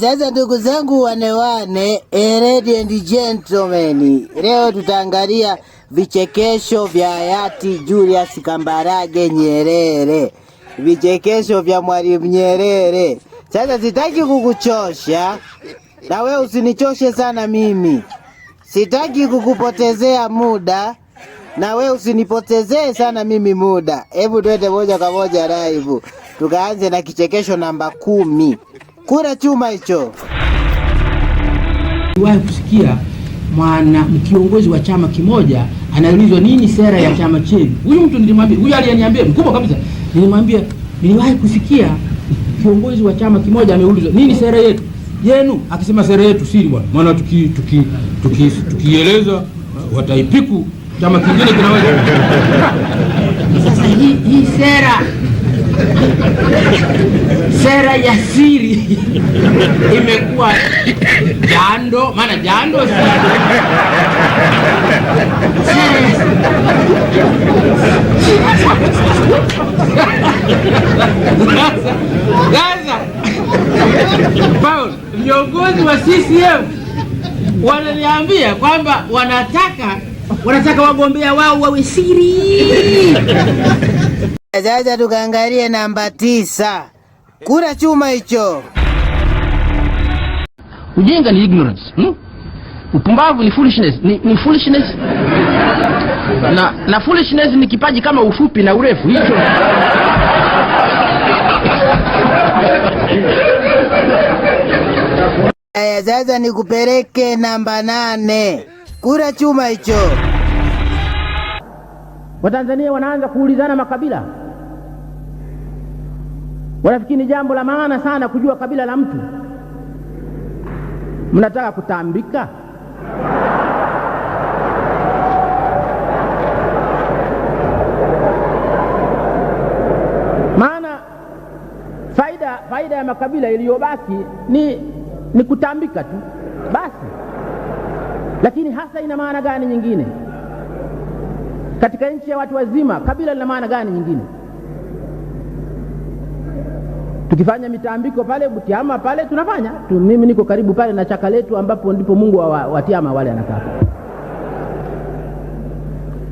Sasa ndugu zangu wane, ladies and gentlemen, leo tutaangalia vichekesho vya hayati Julius Kambarage Nyerere. Vichekesho vya Mwalimu Nyerere. Sasa sitaki kukuchosha, na wewe usinichoshe sana mimi. Sitaki kukupotezea muda, na wewe usinipotezee sana mimi muda. Hebu twende moja kwa moja live. Tukaanze na kichekesho namba 10. Kura chuma hicho. Niwahi kusikia kiongozi wa chama kimoja anaulizwa nini sera ya chama chenu. Huyu mtu nilimwambia, huyu aliyeniambia mkubwa kabisa. Nilimwambia niliwahi kusikia kiongozi wa chama kimoja ameulizwa nini sera yetu yenu, akisema sera yetu siri bwana. Maana tukieleza wataipiku chama kingine kinaweza. Sasa hii sera ya siri imekuwa jando, maana jando sasa Paul, viongozi wa CCM wananiambia kwamba wanataka wagombea wao wawe siri. Sasa tukaangalie namba 9. Kura chuma hicho. Ujinga ni ignorance. Upumbavu ni foolishness. Ni foolishness. Na foolishness ni kipaji kama ufupi na urefu. Hicho. Sasa nikupeleke namba 8. Kura chuma hicho. Watanzania wanaanza kuulizana makabila. Wanafikiri ni jambo la maana sana kujua kabila la mtu. Mnataka kutambika? Maana faida ya makabila iliyobaki ni kutambika tu basi. Lakini hasa ina maana gani nyingine? Katika nchi ya watu wazima, kabila lina maana gani nyingine? Tukifanya mitambiko pale Butiama pale tunafanya. Mimi niko karibu pale na Chakaletu ambapo ndipo Mungu wa Tiama wale anakaa.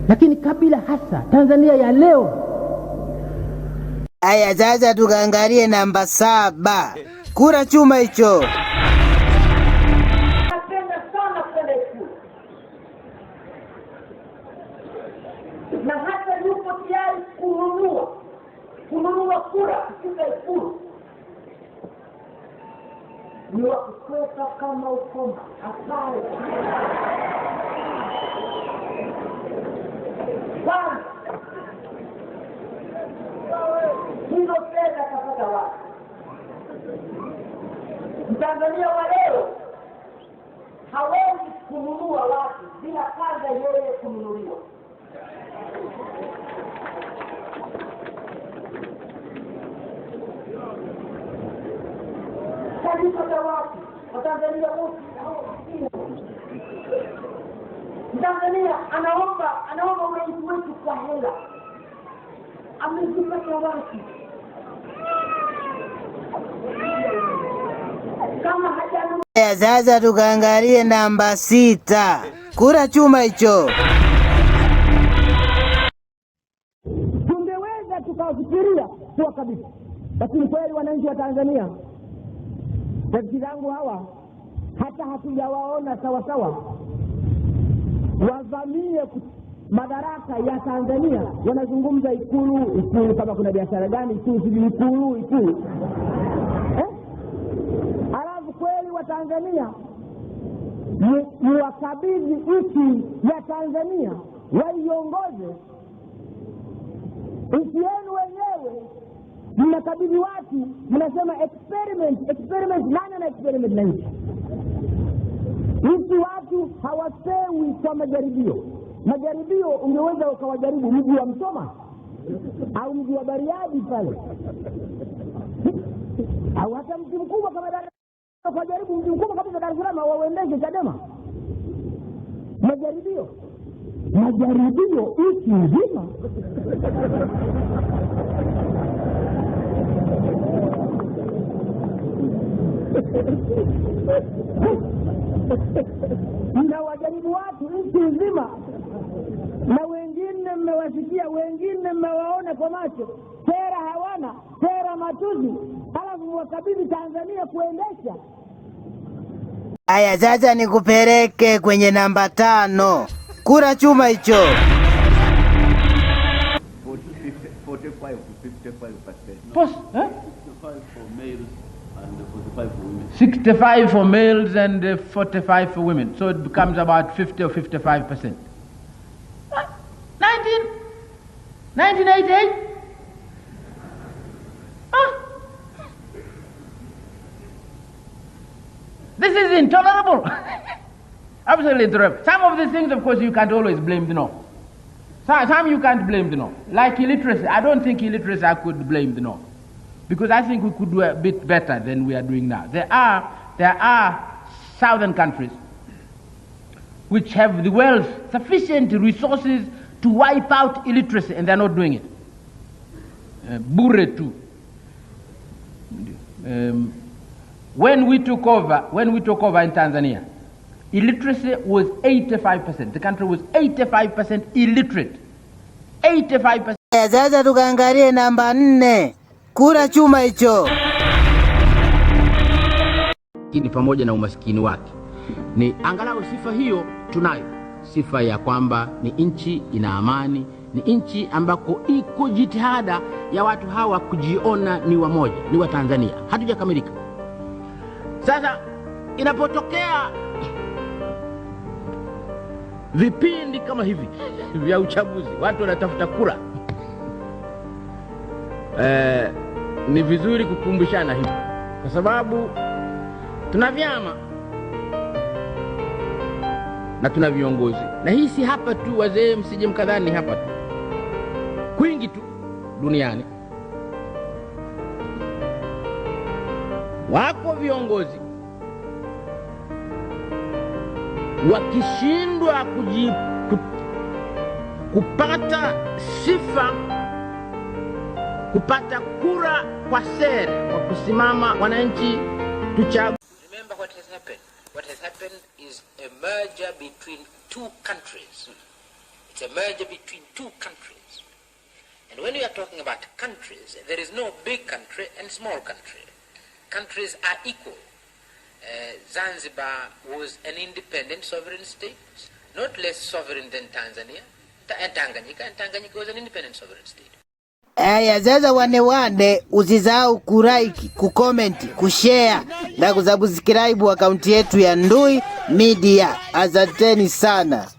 Lakini kabila hasa Tanzania ya leo. Aya, sasa tukaangalie namba 7. Kura chuma hicho. Na hata yuko tayari kununua kura katika Ikulu. Ni wa kukweta kama ukoma asali. Kwanza hizo fedha kapata wapi? Mtanzania wa leo hawezi kununua watu bila kwanza yeye kununuliwa. Kalipata wapi? Watanzania wote Mtanzania anaomba urais wetu kwa hela. Amezipata wapi? Kama hajanunua. Sasa tukaangalie namba 6. Kura chuma hicho. Tungeweza tukafikiria kwa kabisa. Lakini kweli wananchi wa Tanzania, rafiki zangu hawa hata hatujawaona sawa sawa wavamie madaraka ya Tanzania. Wanazungumza ikulu kama kuna biashara gani ikulu. Alafu kweli wa Tanzania ni wakabidhi nchi ya Tanzania waiongoze. Nchi yenu wenyewe mnakabidhi watu, mnasema experiment. Nani ana experiment na nchi? Nchi watu hawapewi kwa majaribio. Majaribio ungeweza ukawajaribu mji wa Msoma au mji wa Bariadi pale, au hata mji mkubwa kama Dar es Salaam. Ukajaribu mji mkubwa kabisa Dar es Salaam wauendeshe Chadema. Majaribio nchi nzima. Mnawajaribu watu nchi nzima, na wengine mmewasikia, wengine mmewaona kwa macho, sera hawana, sera matuzi, halafu mwakabidhi Tanzania kuendesha. Aya, sasa nikupeleke kwenye namba 5. Kura chuma hicho. 45 to 55%. 65 for males and 45 for women. 65 for males and 45 for women. So it becomes about 50 or 55%. 1988? This is intolerable. Absolutely intolerable. Some of these things, of course, you can't always blame the North. Some you can't blame the North. Like illiteracy, I don't think illiteracy I could blame the North, because I think we could do a bit better than we are doing now. There are southern countries which have the wealth, sufficient resources to wipe out illiteracy, and they're not doing it. Bure too. When we took over in Tanzania, illiteracy was 85%. The country was 85% illiterate. 85%. Sasa tukaangalie namba 4. Kura chuma hicho. Lakini pamoja na umaskini wake, ni angalau sifa hiyo tunayo, sifa ya kwamba ni nchi ina amani, ni nchi ambako iko jitihada ya watu hawa kujiona ni wamoja, ni wa Tanzania. Hatujakamilika. Sasa inapotokea vipindi kama hivi vya uchaguzi, watu wanatafuta kura, ni vizuri kukumbushana hivi, kwa sababu tuna vyama na tuna viongozi, na hii si hapa tu, wazee msije mkadhani hapa tu, kwingi tu duniani wako viongozi wakishindwa kupata sifa, kupata kura kwa sera, kwa kusimama wananchi tuchague. Remember what has happened. What has happened is a merger between two countries. It's a merger between two countries. And when we are talking about countries, there is no big country and small country. Countries are equal. Zanzibar was an independent sovereign state, not less sovereign than Tanzania. Tanganyika was an independent sovereign state. Aya, sasa wane usisahau kulike, kucomment, kushare na kusubscribe akaunti yetu ya Ndui Media. Asanteni sana.